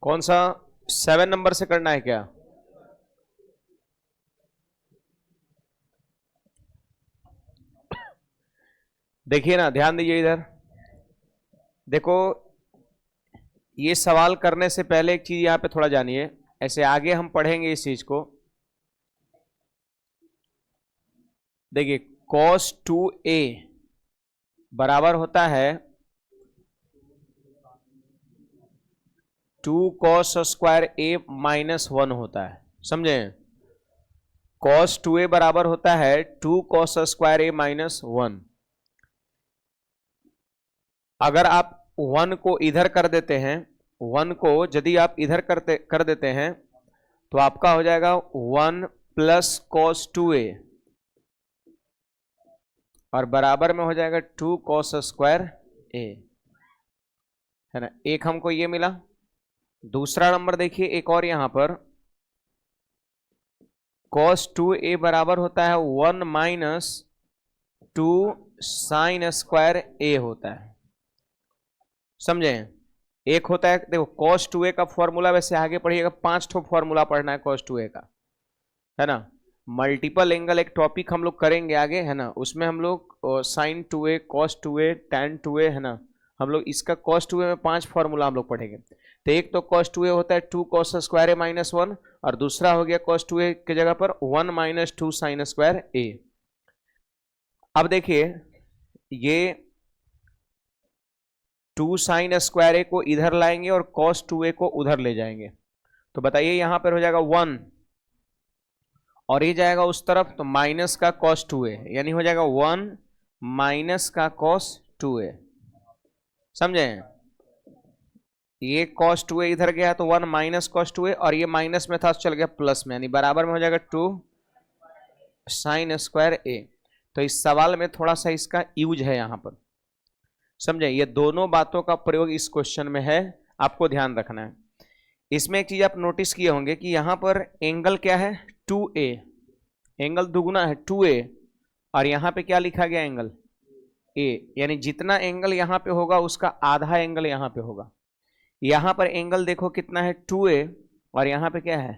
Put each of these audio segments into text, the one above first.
कौन सा 7 नंबर से करना है क्या? देखिए ना, ध्यान दीजिए इधर। देखो, ये सवाल करने से पहले एक चीज यहां पे थोड़ा जानिए, ऐसे आगे हम पढ़ेंगे इस चीज को। देखिए, cos 2a बराबर होता है 2 cos स्क्वायर a माइनस 1 होता है, समझे? cos 2a बराबर होता है 2 cos स्क्वायर a माइनस 1। अगर आप 1 को इधर कर देते हैं, 1 को यदि आप इधर कर देते हैं तो आपका हो जाएगा 1 प्लस cos 2a और बराबर में हो जाएगा 2 cos स्क्वायर a, है ना। एक हमको ये मिला। दूसरा नंबर देखिए, एक और यहां पर cos 2a बराबर होता है 1 माइनस 2 साइन स्क्वायर a होता है, समझे? एक होता है, देखो cos 2a का फॉर्मूला वैसे आगे पढ़िएगा, 5 ठो फॉर्मूला पढ़ना है cos 2a का, है ना। मल्टीपल एंगल एक टॉपिक हम लोग करेंगे आगे, है ना, उसमें हम लोग sign 2a cos 2a tan 2a, है ना, हम लोग इसका cos 2a में 5 फॉर्मूला हम लोग पढ़ेंगे। तो एक तो cos 2a होता है 2 cos स्क्वायर a माइनस 1, और दूसरा हो गया cos 2a की जगह पर 1 माइनस 2 साइन स्क्वायर a। अब देखिए, ये 2 साइन स्क्वायर ए को इधर लाएंगे और cos 2a को उधर ले जाएंगे, तो बताइए यहां पर हो जाएगा 1 और ये जाएगा उस तरफ, तो माइनस का cos 2a, यानी हो जाएगा 1 माइनस का cos 2a, समझे? ये cos 2a इधर गया तो 1 माइनस cos 2a, और ये माइनस में था चल गया प्लस में, यानी बराबर में हो जाएगा 2 साइन स्क्वायर a। तो इस सवाल में थोड़ा सा इसका यूज है यहां पर, समझे? ये दोनों बातों का प्रयोग इस क्वेश्चन में है, आपको ध्यान रखना है। इसमें एक चीज आप नोटिस किए होंगे कि यहां पर एंगल क्या है 2a, एंगल दुगुना है 2a, और यहां पे क्या लिखा गया एंगल a, यानी जितना एंगल यहां पे होगा उसका आधा एंगल यहां पे होगा। यहां पर एंगल देखो कितना है 2a, और यहां पे क्या है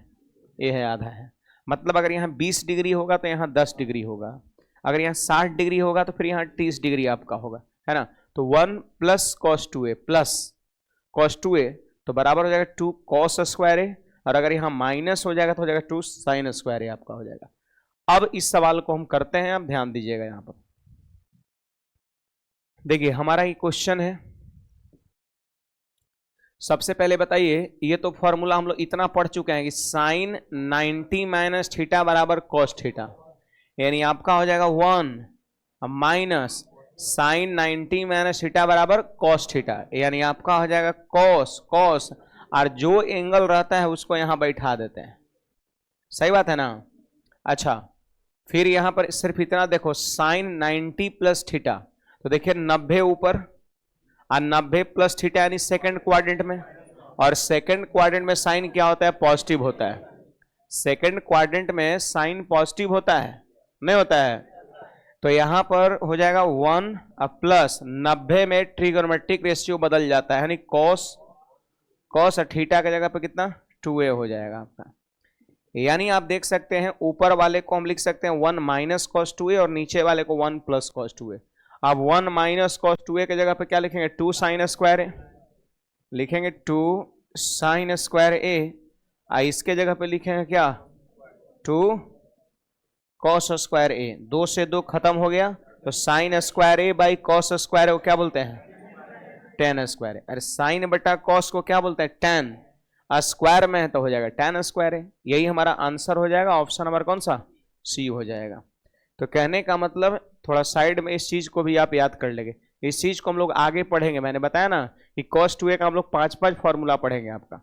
a है, आधा है। मतलब अगर यहाँ 20 डिग्री होगा तो यहाँ 10 डिग्री होगा, अगर यहाँ 60 डिग्री होगा तो फिर यहाँ 30 डिग्री आपका होगा, है ना। तो 1 plus cos 2a plus cos 2a तो बराबर हो जाएगा 2 cos स्क्वायर a, और अगर यहाँ माइनस हो जाएगा तो हो जाएगा 2 साइन स्क्वायर a आपका हो जाएगा। अब इस सवाल को हम करते हैं, आप ध्यान दीजिएगा यहां पर। देखिए हमारा ये क्वेश्चन है, सबसे पहले बताइए, ये तो फॉर्मूला हम लोग इतना पढ़ चुके हैं कि साइन 90 माइनस थीटा बराबर कॉस थीटा, यानी आपका हो जाएगा 1 माइनस साइन 90 माइनस थीटा बराबर कॉस थीटा, यानी आपका हो जाएगा कॉस कॉस, और जो एंगल रहता है उसको यहां बैठा देते हैं, सही बात है ना। अच्छा, फिर यहां पर सिर्फ इतना देखो, साइन 90 प्लस थीटा, तो देखिए 90 ऊपर और 90 प्लस थीटा यानी सेकंड क्वाड्रेंट में, और सेकंड क्वाड्रेंट में साइन क्या होता है, पॉजिटिव होता है। सेकंड क्वाड्रेंट में साइन पॉजिटिव होता है, नहीं होता है? तो यहां पर हो जाएगा 1 प्लस 90 में ट्रिगोनोमेट्रिक रेशियो बदल जाता है, यानी कॉस कॉस थीटा की जगह पे कितना 2a हो जाएगा आपका। यानी आप देख सकते हैं ऊपर वाले को हम लिख सकते हैं 1 माइनस कॉस 2a और नीचे वाले को 1 प्लस कॉस 2a। अब 1 माइनस कॉस 2a की जगह पे क्या लिखेंगे, 2 साइन स्क्वायर ए, लिखेंगे 2 साइन स्क्वायर ए, इसके जगह पे लिखेंगे क्या 2 कॉस स्क्वायर ए, 2 से 2 खत्म हो गया, तो sine square a by cos square a को क्या बोलते हैं, टेन स्क्वायर ए। अरे साइन बटा कॉस को क्या बोलते हैं, टेन, स्क्वायर में है तो हो जाएगा टेन स्क्वायर है। यही हमारा आंसर हो जाएगा, ऑप्शन नंबर कौन सा, सी हो जाएगा। तो कहने का मतलब थोड़ा साइड में इस चीज को भी आप याद कर लेंगे, इस चीज को हम लोग आगे पढ़ेंगे। मैंने बताया ना कि cos 2a का हम लोग 5 फॉर्मूला पढ़ेंगे आपका,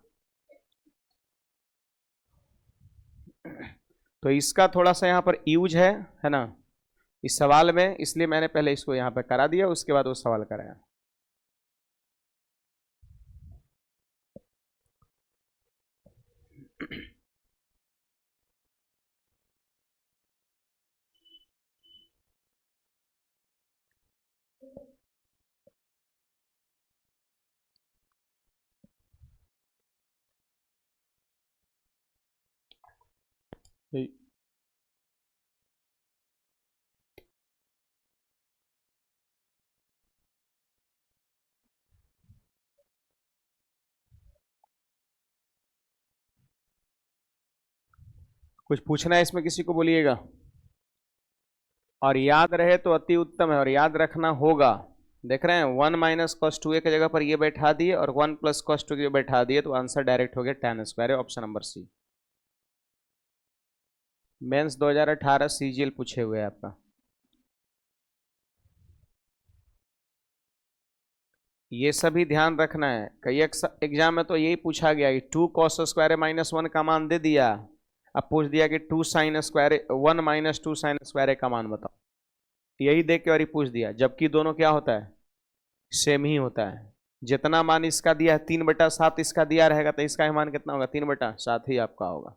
तो इसका थोड़ा सा यहाँ पर यूज है ना इस सवाल में, इसलिए मैंने पहले इसको यहाँ पे करा दिया, उसके बाद वो सवाल कराया। कुछ पूछना है इसमें किसी को, बोलिएगा। और याद रहे तो अति उत्तम है, और याद रखना होगा। देख रहे हैं 1 माइनस कॉस 2a की जगह पर ये बैठा दिए और 1 प्लस कॉस 2 के बैठा दिए, तो आंसर डायरेक्ट हो गया tan square, option number C. Mains 2018 CGL पूछे हुए हैं आपका। ये सभी ध्यान रखना है, कई एग्जाम में तो यही पूछा गया कि 2 कॉस स्क्वायर माइनस 1 का मान दे दिया, अब पूछ दिया कि 2 sine square 1 minus 2 sine square का मान बताओ, यही देख के और ही पूछ दिया, जबकि दोनों क्या होता है, सेम ही होता है। जितना मान इसका दिया है 3/7 इसका दिया रहेगा, तो इसका मान कितना होगा, 3/7 ही आपका होगा।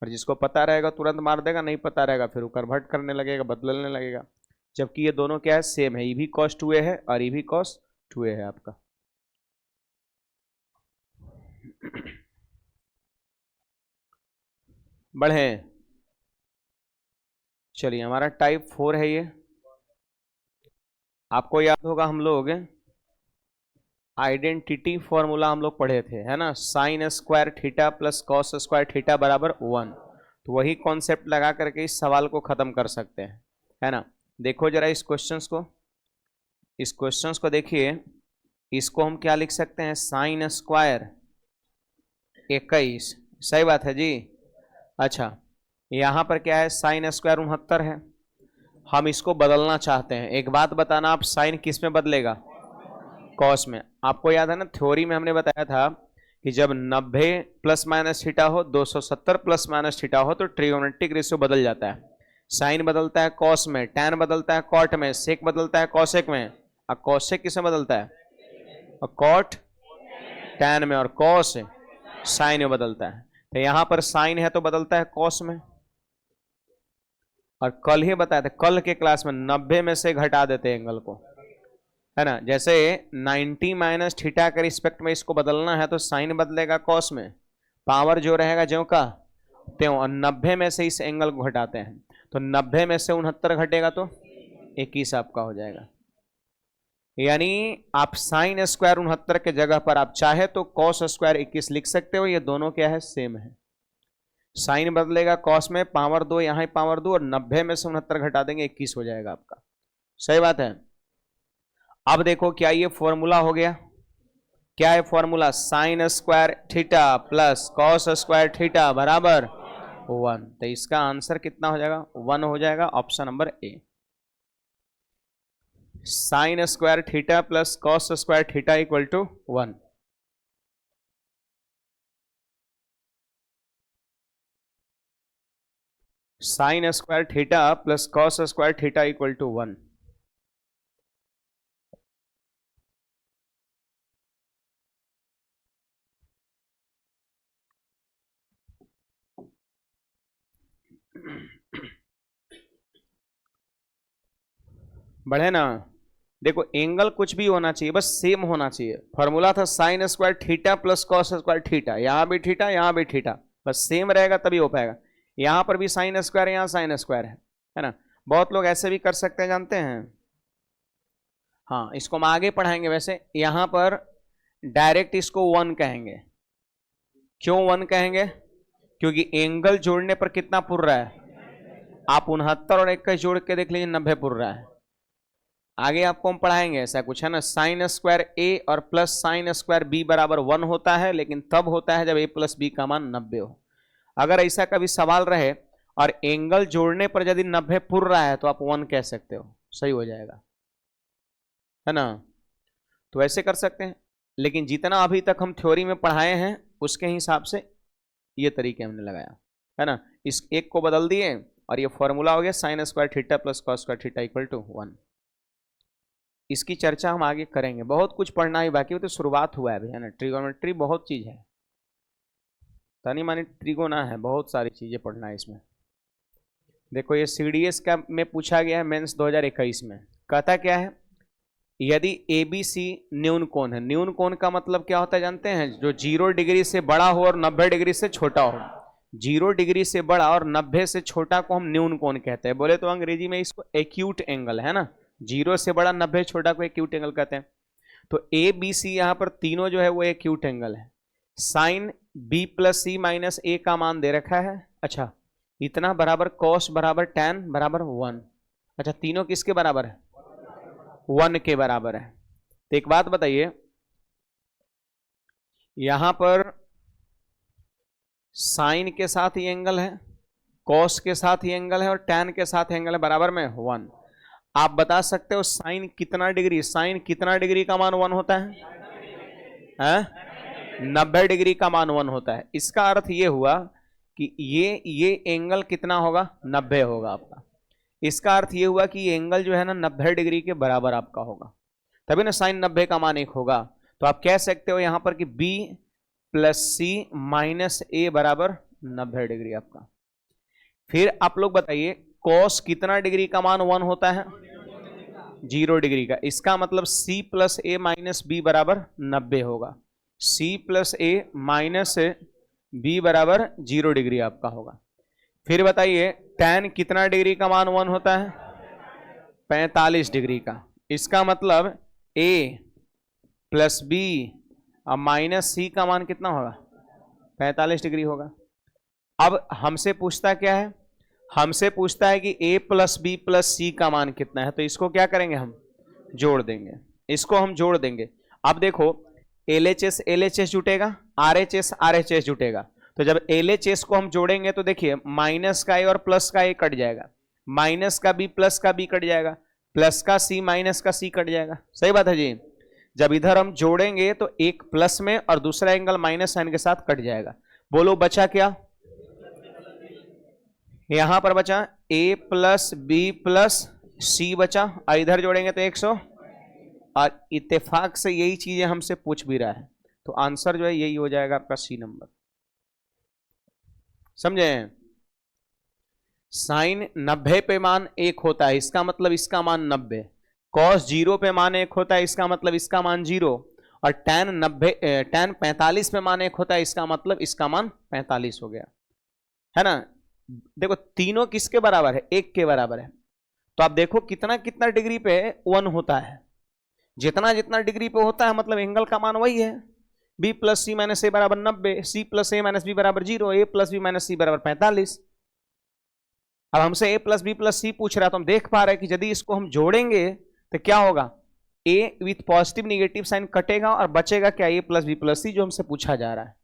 और जिसको पता रहेगा तुरंत मार देगा, नहीं पता रहेगा फिर वो कन्वर्ट करने लगेगा, बदलने लगेगा। जबकि ये दोनों क्या है, सेम है, ये भी cos 2a है और ये भी cos 2a है आपका। बढ़े, चलिए हमारा टाइप 4 है ये। आपको याद होगा हम लोग आइडेंटिटी फॉर्मूला हम लोग पढ़े थे, है ना, sign square theta plus cos square theta बराबर 1। तो वही कॉन्सेप्ट लगा करके इस सवाल को खत्म कर सकते हैं, है ना। देखो जरा इस क्वेश्चंस को देखिए। इसको हम क्या लिख सकते हैं, साइन स्क्वायर 21, सही बात है जी। अच्छा, यहां पर क्या है, साइन स्क्वायर 69 है। हम इसको बदलना चाहते हैं। एक बात बताना, आप साइन किस में बदलेगा, कॉस में। आपको याद है ना, थ्योरी में हमने बताया था कि जब 90 प्लस माइनस थीटा हो, 270 प्लस माइनस थीटा हो, तो ट्रिगोनोमेट्रिक रेशियो बदल जाता है। साइन बदलता है कॉस में, टैन बदलता है कॉट में, सेक बदलता है कॉसेक में। और कॉसेक किसमें बदलता है, और कॉट टैन में, और कॉस साइन में बदलता है। तो यहां पर साइन है तो बदलता है कॉस में। और कल ही बताया था, कल के क्लास में 90 में से घटा देते एंगल को, है ना। जैसे 90 माइनस थीटा के रिस्पेक्ट में इसको बदलना है तो साइन बदलेगा कॉस में, पावर जो रहेगा ज्यों का त्यों, और 90 में से इस एंगल को घटाते हैं, तो 90 में से 69 घटेगा तो 21 आपका हो जाएगा। यानी आप साइन स्क्वायर 69 के जगह पर आप चाहे तो कॉस स्क्वायर 21 लिख सकते हो। ये दोनों क्या है, सेम है। साइन बदलेगा कॉस में, पावर 2 यहां पावर 2, और 90 में से 69 घटा देंगे 21 हो जाएगा आपका। सही बात है। अब देखो क्या ये फॉर्मूला हो गया, क्या है formula, sign square theta plus cos square theta बराबर 1। तो इसका आंसर कितना हो जाएगा, 1 हो जाएगा, option number A. Sine square theta plus cos square theta equal to 1। Sine square theta plus cos square theta equal to 1। बढ़े ना। देखो एंगल कुछ भी होना चाहिए, बस सेम होना चाहिए। फॉर्मूला था sign square theta plus cos square theta, यहां भी थीटा यहां भी थीटा, बस सेम रहेगा तभी हो पाएगा। यहां पर भी साइन स्क्वायर, यहां साइन स्क्वायर है ना। बहुत लोग ऐसे भी कर सकते हैं, जानते हैं। हाँ, इसको हम आगे पढ़ाएंगे। वैसे यहां पर डायरेक्ट इसको 1 कहेंगे। क्यों 1 कहेंगे, क्योंकि एंगल जोड़ने पर कितना पुर रहा है, आप 69 और 21 जोड़ के देख लीजिए, 90 पुर रहा है। आगे आपको हम पढ़ाएंगे ऐसा कुछ, है ना। साइन स्क्वायर ए और प्लस साइन स्क्वायर बी बराबर 1 होता है, लेकिन तब होता है जब ए प्लस बी का मान 90 हो। अगर ऐसा कभी सवाल रहे और एंगल जोड़ने पर यदि 90 पुर रहा है तो आप 1 कह सकते हो, सही हो जाएगा, है ना। तो ऐसे कर सकते हैं, लेकिन जितना अभी तक हम थ्योरी में पढ़ाए हैं उसके हिसाब से ये तरीके हमने लगाया, है ना। इस एक को बदल दिए और ये फॉर्मूला हो गया sine square theta plus cos square theta equal to 1। इसकी चर्चा हम आगे करेंगे, बहुत कुछ पढ़ना ही बाकी, तो शुरुआत हुआ है अभी, है ना। ट्रिगोनोमेट्री बहुत चीज है, तनी मानी त्रिगोना है, बहुत सारी चीजें पढ़ना है इसमें। देखो ये सीडीएस का में पूछा गया है मेंस 2021 में। कहता क्या है, यदि एबीसी न्यून कोण है। न्यून कोण का मतलब क्या होता है जानते हैं, जो 0 डिग्री से बड़ा हो और 90 डिग्री से छोटा हो। 0 डिग्री से बड़ा और 90 से छोटा को हम न्यून कोण कहते हैं। बोले तो अंग्रेजी में इसको एक्यूट एंगल है ना, 0 से बड़ा 90 छोटा को एक्यूट एंगल कहते हैं। तो ए बी सी यहाँ पर तीनों जो है वो एक्यूट एंगल है। साइन बी प्लस सी माइनस ए का मान दे रखा है, अच्छा इतना बराबर कॉस बराबर टैन बराबर 1। अच्छा तीनों किसके बराबर है? 1 के बराबर है। तो एक बात बताइए, यहां पर साइन के साथ ही एंगल है, कॉस के साथ ही एंगल है और टैन के साथ एंगल है, बराबर में 1। आप बता सकते हो साइन कितना डिग्री, साइन कितना डिग्री का मान 1 होता है? 90 डिग्री का मान 1 होता है। इसका अर्थ ये हुआ कि ये एंगल कितना होगा? 90 होगा आपका। इसका अर्थ ये हुआ कि ये एंगल जो है ना 90 डिग्री के बराबर आपका होगा, तभी ना साइन 90 का मान 1 होगा। तो आप कह सकते हो यहां पर कि b प्लस सी माइनस ए बराबर 90 डिग्री आपका। फिर आप लोग बताइए कॉस कितना डिग्री का मान 1 होता है? 0 डिग्री का। इसका मतलब c प्लस ए माइनस बी बराबर 90 होगा। c प्लस ए माइनस बी बराबर 0 डिग्री आपका होगा। फिर बताइए tan कितना डिग्री का मान 1 होता है? 45 डिग्री का। इसका मतलब a प्लस बी और माइनस सी का मान कितना होगा? 45 डिग्री होगा। अब हमसे पूछता क्या है? हमसे पूछता है कि a प्लस बी प्लस सी का मान कितना है। तो इसको क्या करेंगे? हम जोड़ देंगे, इसको हम जोड़ देंगे। अब देखो LHS LHS जुटेगा, RHS RHS जुटेगा। तो जब LHS को हम जोड़ेंगे तो देखिए माइनस का a और प्लस का a कट जाएगा, माइनस का b प्लस का b कट जाएगा, प्लस का c माइनस का c कट जाएगा। सही बात है जी। जब इधर हम जोड़ेंगे तो एक प्लस में और दूसरा एंगल माइनस साइन के साथ कट जाएगा। बोलो बचा क्या? यहां पर बचा a प्लस बी प्लस सी बचा, और इधर जोड़ेंगे तो 100। और इत्तेफाक से यही चीजें हमसे पूछ भी रहा है, तो आंसर जो है यही हो जाएगा आपका सी नंबर। समझे? साइन 90 पे मान 1 होता है, इसका मतलब इसका मान 90। कॉस 0 पे मान 1 होता है, इसका मतलब इसका मान 0। और टैन 45 पे मान 1 होता है, इसका मतलब इसका मान 45 हो गया, है ना। देखो तीनों किसके बराबर है? 1 के बराबर है। तो आप देखो कितना कितना डिग्री पे 1 होता है, जितना जितना डिग्री पे होता है मतलब एंगल का मान वही है। b प्लस सी माइनस ए बराबर 90, c प्लस ए माइनस बी बराबर 0, a प्लस बी माइनस सी बराबर 45। अब हमसे a प्लस बी प्लस सी पूछ रहा है, तो हम देख पा रहे हैं कि यदि इसको हम जोड़ेंगे तो क्या होगा? a with positive negative sign कटेगा और बचेगा क्या? a plus B plus C, जो हमसे पूछा जा रहा है।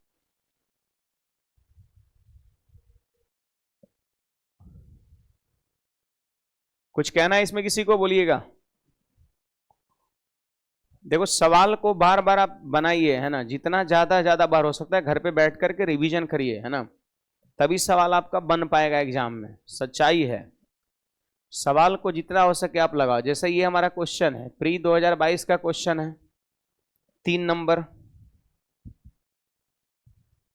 कुछ कहना है इसमें किसी को? बोलिएगा। देखो सवाल को बार बार आप बनाइए, है ना, जितना ज्यादा बार हो सकता है घर पे बैठ करके रिवीजन करिए, है ना, तभी सवाल आपका बन पाएगा एग्जाम में। सच्चाई है, सवाल को जितना हो सके आप लगाओ। जैसे ये हमारा क्वेश्चन है, प्री 2022 का क्वेश्चन है, 3 नंबर।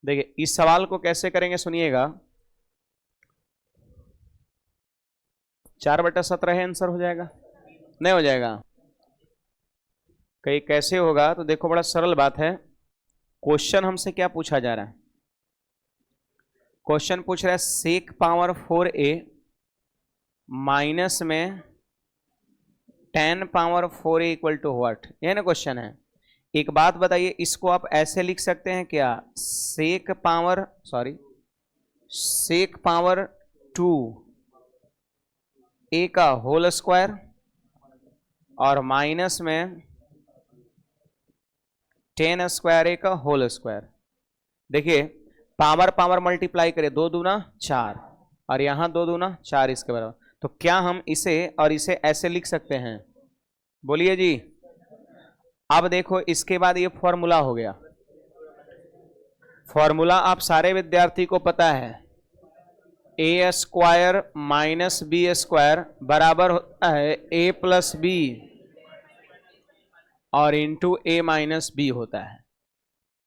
देखिए इस सवाल को कैसे करेंगे सुनिएगा। 4/17 आंसर हो जाएगा? नहीं हो जाएगा? कहीं कैसे होगा? तो देखो बड़ा सरल बात है। क्वेश्चन हमसे क्या पूछा जा रहा है? क्वेश्चन पूछ रहा है सेक पावर 4a माइनस में tan power 4a equal to what, ये ना क्वेश्चन है। एक बात बताइए, इसको आप ऐसे लिख सकते हैं क्या? सेक पावर 2a का होल स्क्वायर और माइनस में tan स्क्वायर a का होल स्क्वायर। देखिए पावर पावर मल्टीप्लाई करें, 2 दूना 4 और यहां 2 दूना 4 इसके बराबर। तो क्या हम इसे और इसे ऐसे लिख सकते हैं? बोलिए जी। अब देखो इसके बाद ये फॉर्मूला हो गया। फॉर्मूला आप सारे विद्यार्थी को पता है, ए स्क्वायर माइनस बी स्क्वायर बराबर होता है ए प्लस बी और इंटू ए माइनस बी होता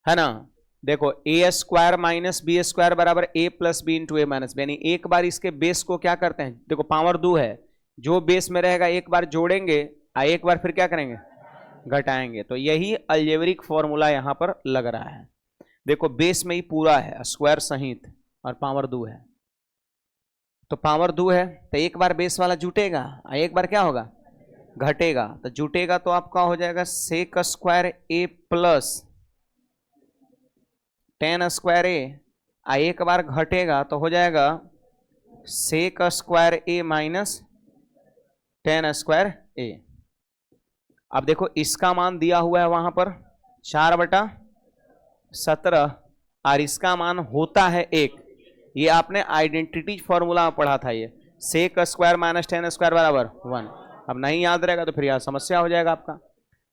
है ना। देखो ए स्क्वायर माइनस बी स्क्वायर बराबर ए प्लस बी इंटू ए माइनस बी, यानी एक बार इसके बेस को क्या करते हैं? देखो पावर 2 है, जो बेस में रहेगा एक बार जोड़ेंगे और एक बार फिर क्या करेंगे? घटाएंगे। तो यही अलजेब्रिक फॉर्मूला यहां पर लग रहा है। देखो बेस में ही पूरा है स्क्वायर सहित, और पावर 2 है, तो पावर 2 है तो एक बार बेस वाला जुटेगा और एक बार क्या होगा, घटेगा। तो जुटेगा तो आपका हो जाएगा सेक स्क्वायर ए प्लस 10 स्क्वायर ए, एक बार घटेगा तो हो जाएगा सेक स्क्वायर ए माइनस 10 स्क्वायर ए। अब देखो इसका मान दिया हुआ है वहां पर 4/17 और इसका मान होता है 1। ये आपने आइडेंटिटी फॉर्मूला में पढ़ा था, ये सेक स्क्वायर माइनस 10 स्क्वायर बराबर 1। अब नहीं याद रहेगा तो फिर यह समस्या हो जाएगा आपका।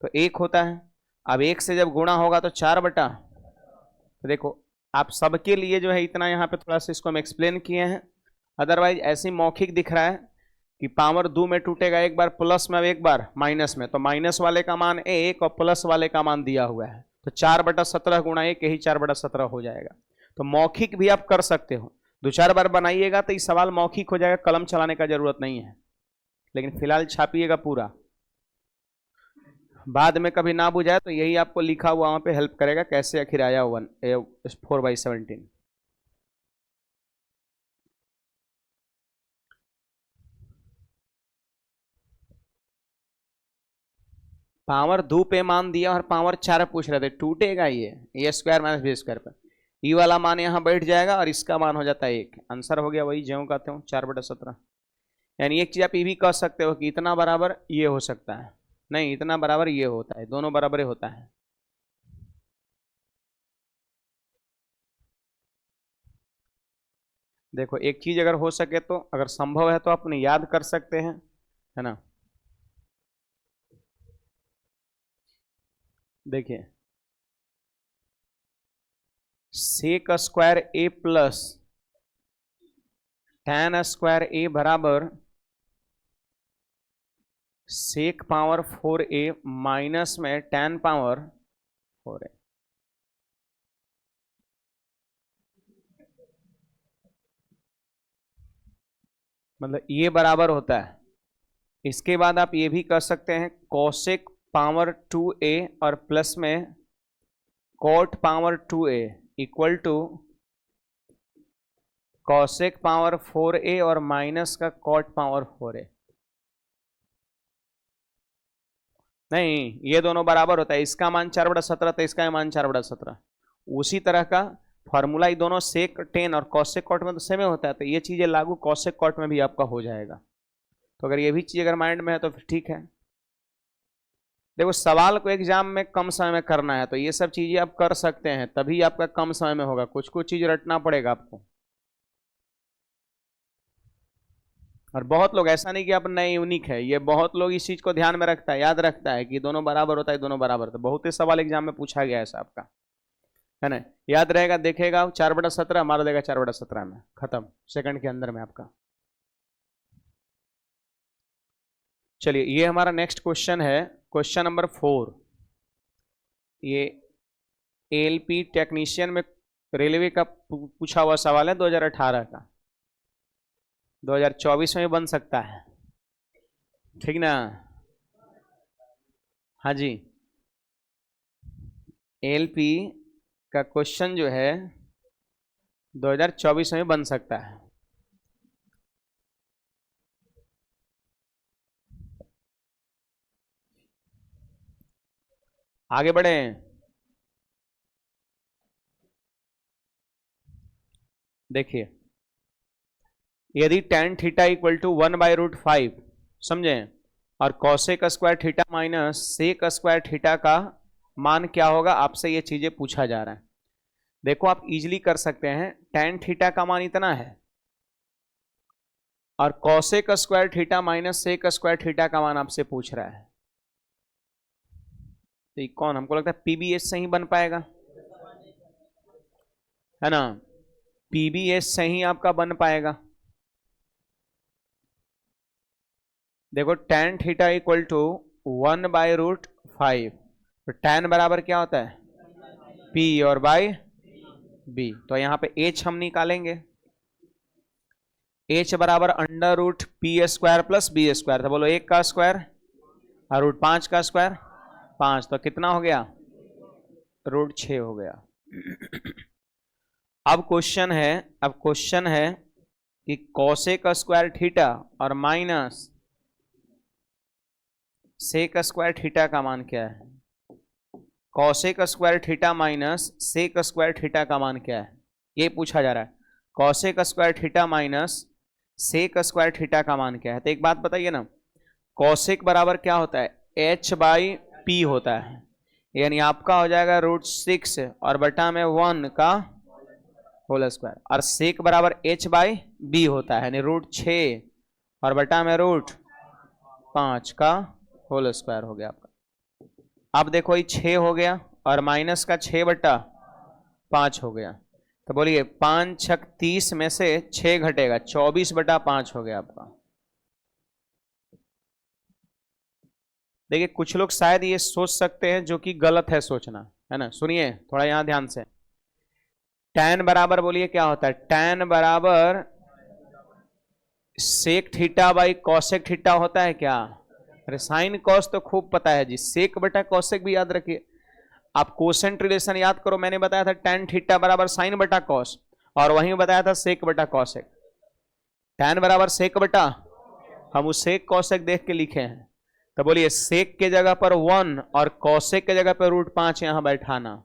तो 1 होता है, अब 1 से जब गुणा होगा तो 4/, तो देखो आप सबके लिए जो है इतना यहाँ पे थोड़ा सा इसको हम एक्सप्लेन किए हैं, अदरवाइज ऐसे मौखिक दिख रहा है कि पावर 2 में टूटेगा, एक बार प्लस में एक बार माइनस में, तो माइनस वाले का मान 1 और प्लस वाले का मान दिया हुआ है, तो 4/17 गुणा 1 यही 4/17 हो जाएगा। तो मौखिक भी आप कर सकते हो, 2-4 बार बनाइएगा तो ये सवाल मौखिक हो जाएगा, कलम चलाने का जरूरत नहीं है, लेकिन फिलहाल छापिएगा पूरा, बाद में कभी ना बुझाए तो यही आपको लिखा हुआ वहां पे हेल्प करेगा कैसे आखिर आया 4/17। पावर 2 पे मान दिया और पावर 4 पूछ रहे थे, टूटेगा ये स्क्वायर माइनस बी स्क्वायर पर, ई वाला मान यहाँ बैठ जाएगा और इसका मान हो जाता है 1। आंसर हो गया वही ज्यों कहते हो 4/17। यानी एक चीज आप ये भी कह सकते हो कि इतना बराबर ये हो सकता है, नहीं इतना बराबर ये होता है, दोनों बराबर होता है। देखो एक चीज अगर हो सके तो, अगर संभव है तो अपने याद कर सकते हैं, है ना। देखिए सेक स्क्वायर ए प्लस 10 स्क्वायर ए बराबर सेक पावर 4a माइनस में 10 पावर 4a। मतलब ये बराबर होता है। इसके बाद आप ये भी कर सकते हैं कोसेक पावर 2a और प्लस में cot power 2a equal to cosec power 4a और माइनस का कोट पावर 4a। नहीं ये दोनों बराबर होता है, इसका मान 4/17 तो इसका मान 4/17। उसी तरह का फॉर्मूला ये दोनों सेक 10 और कॉसेक कॉट में तो सेम होता है, तो ये चीजें लागू कॉसेक कॉट में भी आपका हो जाएगा। तो अगर ये भी चीज अगर माइंड में है तो फिर ठीक है। देखो सवाल को एग्जाम में कम समय में करना है तो ये सब चीजें आप कर सकते हैं, तभी आपका कम समय में होगा, कुछ कुछ चीज रटना पड़ेगा आपको। और बहुत लोग, ऐसा नहीं कि आप नए यूनिक है, ये बहुत लोग इस चीज को ध्यान में रखता है, याद रखता है कि दोनों बराबर होता है, दोनों बराबर। तो बहुत ही सवाल एग्जाम में पूछा गया है आपका, है ना, याद रहेगा, देखेगा 4/17 मार देगा 4/17 में, खत्म सेकंड के अंदर में आपका। चलिए ये हमारा नेक्स्ट क्वेश्चन है, क्वेश्चन नंबर 4। ये एलपी टेक्नीशियन में रेलवे का पूछा हुआ सवाल है 2018 का, 2024 में बन सकता है, ठीक ना। हाँ जी, एलपी का क्वेश्चन जो है 2024 में बन सकता है। आगे बढ़े, देखिए यदि tan थीटा इक्वल टू 1/√5 समझे, और cosec square theta minus sec square theta का मान क्या होगा, आपसे ये चीजें पूछा जा रहा है। देखो आप इजीली कर सकते हैं, tan थीटा का मान इतना है और cosec square theta minus sec square theta का मान आपसे पूछ रहा है, तो ये कौन, हमको लगता है पीबीएस से ही बन पाएगा, है ना, पीबीएस से ही आपका बन पाएगा। देखो tan थीटा इक्वल टू 1/√5, तो tan बराबर क्या होता है P और बाई B, तो यहाँ पे H हम निकालेंगे, H बराबर √P² प्लस B², तो बोलो 1 का स्क्वायर और √5 का स्क्वायर 5, तो कितना हो गया √6 हो गया। अब क्वेश्चन है कि कॉसेक स्क्वायर थीटा और माइनस सेक स्क्वायर थीटा का मान क्या है। Cosec square theta minus sec square theta का मान क्या है, ये पूछा जा रहा है। Cosec square theta minus sec square theta का मान क्या है। तो एक बात बताइए ना, कॉसेक बराबर क्या होता है, h बाई पी होता है, यानी आपका हो जाएगा √6 और बटा में 1 का होल स्क्वायर, और सेक बराबर h बाई बी होता है, यानी √6 और बटा में √5 का होल स्क्वायर हो गया आपका। अब देखो ये 6 हो गया और माइनस का 6/5 हो गया, तो बोलिए 5 छक 30 में से 6 घटेगा, 24/5 हो गया आपका। देखिए कुछ लोग शायद ये सोच सकते हैं जो कि गलत है सोचना, है ना। सुनिए थोड़ा यहां ध्यान से, tan बराबर बोलिए क्या होता है, tan बराबर sec theta by cosec theta होता है क्या। अरे साइन कॉस तो खूब पता है जी, सेक बटा कॉसेक भी याद रखिए। आप कोसेंट रिलेशन याद करो, मैंने बताया था tan थीटा बराबर साइन बटा कॉस, और वहीं बताया था सेक बटा कॉसेक। tan बराबर सेक बटा, हम उस सेक कॉसेक देख के लिखे हैं, तो बोलिए सेक के जगह पर 1 और कॉसेक के जगह पर √5 यहां बैठाना,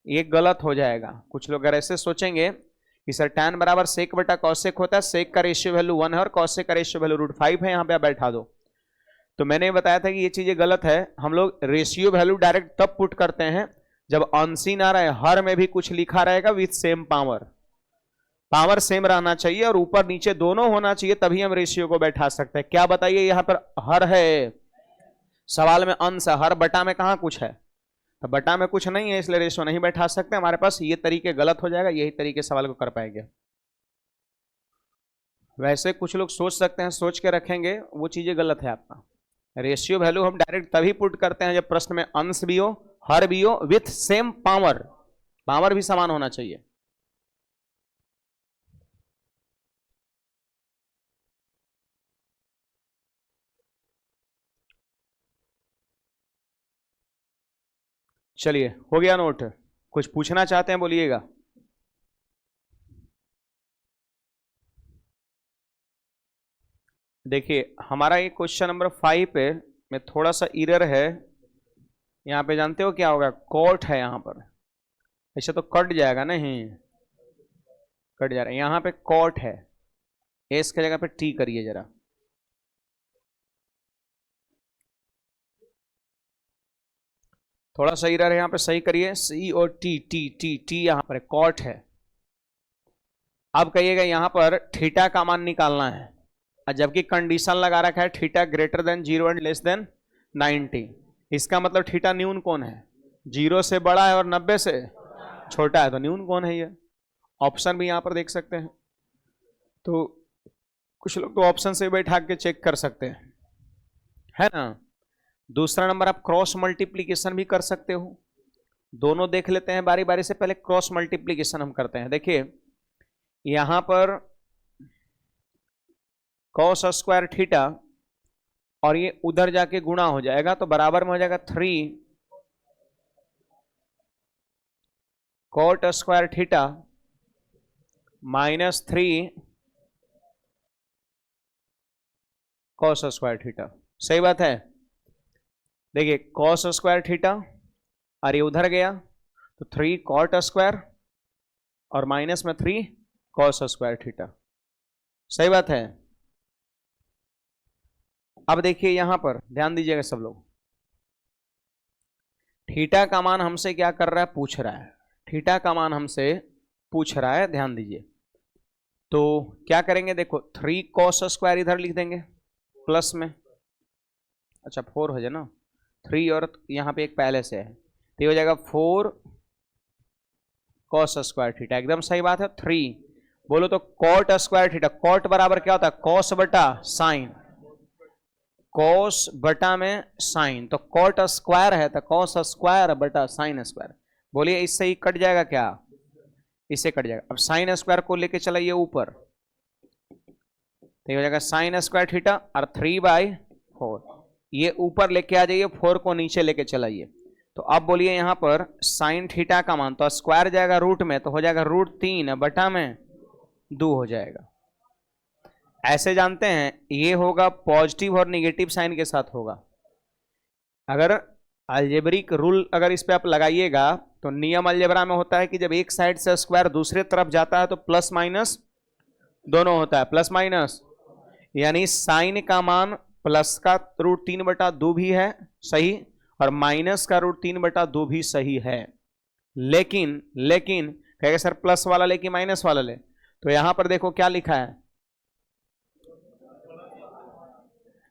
ये गलत हो जाएगा। कुछ लोग अगर ऐसे सोचेंगे कि सर tan बराबर सेक बटा कॉसेक होता है, सेक का रेशियो वैल्यू 1 है और कॉसेक का रेशियो वैल्यू √5 है, यहां पे आप बैठा दो। तो मैंने बताया था कि ये चीजें गलत है। हम लोग रेशियो वैल्यू डायरेक्ट तब पुट करते हैं जब अनसीन आ रहा है, हर में भी कुछ लिखा रहेगा with same power, power same रहना चाहिए और ऊपर नीचे दोनों होना चाहिए, तभी हम रेशियो को बैठा सकते हैं। क्या बताइए, यहां पर हर है, सवाल में अंश है, हर बटा में कहां कुछ है, तो बटा में कुछ नहीं है, इसलिए रेशियो नहीं बैठा सकते हमारे पास। ये तरीके गलत हो जाएगा, यही तरीके सवाल को कर पाएंगे। वैसे कुछ लोग सोच सकते हैं, सोच के रखेंगे, वो चीजें गलत है आपका। रेशियो वैल्यू हम डायरेक्ट तभी पुट करते हैं जब प्रश्न में अंश भी हो, हर भी हो, विथ सेम पावर, पावर भी समान होना चाहिए। चलिए हो गया नोट, कुछ पूछना चाहते हैं बोलिएगा। देखिए हमारा ये क्वेश्चन नंबर 5 पे में थोड़ा सा इरर है, यहाँ पे जानते हो क्या होगा, कॉट है यहाँ पर, ऐसे तो कट जाएगा, नहीं कट जा रहा है, यहाँ पे कॉट है, एस की जगह पे टी करिए जरा। थोड़ा सा इरर है यहाँ पे, सही करिए, सी और टी टी टी टी यहाँ पर कॉट है। अब कहिएगा यहाँ पर थीटा का मान निकालना है, जबकि कंडीशन लगा रखा है theta greater than 0 and less than 90। इसका मतलब थीटा न्यून कौन है, 0 से बड़ा है और 90 से छोटा है, तो न्यून कौन है, ये ऑप्शन भी यहां पर देख सकते हैं। तो कुछ लोग तो ऑप्शन से बैठा के चेक कर सकते हैं, है ना। दूसरा नंबर आप क्रॉस मल्टीप्लीकेशन भी कर सकते हो, दोनों देख लेते हैं बारी बारी से। पहले क्रॉस मल्टीप्लीकेशन हम करते हैं। देखिए यहां पर कॉस स्क्वायर थीटा और ये उधर जाके गुणा हो जाएगा, तो बराबर में हो जाएगा 3 cot square theta minus 3 cos square theta. सही बात है। देखिए कॉस स्क्वायर थीटा और ये उधर गया तो 3 कॉट स्क्वायर और माइनस में 3 कॉस स्क्वायर थीटा। सही बात है। अब देखिए यहां पर ध्यान दीजिएगा सब लोग, थीटा का मान हमसे क्या कर रहा है, पूछ रहा है, थीटा का मान हमसे पूछ रहा है, ध्यान दीजिए। तो क्या करेंगे, देखो 3 कॉस स्क्वायर इधर लिख देंगे प्लस में, अच्छा 4 हो जाए ना, 3 और यहां पे एक पहले से है, तो ये हो जाएगा 4 कॉस स्क्वायर थीटा। एकदम सही बात है। 3 बोलो तो कॉट स्क्वायर थीटा, कॉट बराबर क्या होता है, कॉस बटा साइन, कॉस बटा में साइन, तो कॉट स्क्वायर है तो कॉस स्क्वायर बटा साइन स्क्वायर। बोलिए इससे ही कट जाएगा क्या, इससे कट जाएगा। अब साइन स्क्वायर को लेके चलाइए ऊपर, तो ये हो जाएगा साइन स्क्वायर थीटा और 3/4, ये ऊपर लेके आ जाइए, 4 को नीचे लेके चलाइए, तो अब बोलिए यहां पर साइन थीटा का मान, तो स्क्वायर जाएगा रूट में, तो हो जाएगा √3 बटा में 2 हो जाएगा। ऐसे जानते हैं ये होगा पॉजिटिव और निगेटिव साइन के साथ होगा। अगर अलजेब्रिक रूल अगर इस पे आप लगाइएगा तो नियम अलजेब्रा में होता है कि जब एक साइड से स्क्वायर दूसरे तरफ जाता है तो प्लस माइनस दोनों होता है, प्लस माइनस, यानी साइन का मान प्लस का √3/2 भी है सही, और माइनस का √3/2 भी सही है। लेकिन कहेगा सर प्लस वाला ले कि माइनस वाला ले, तो यहां पर देखो क्या लिखा है,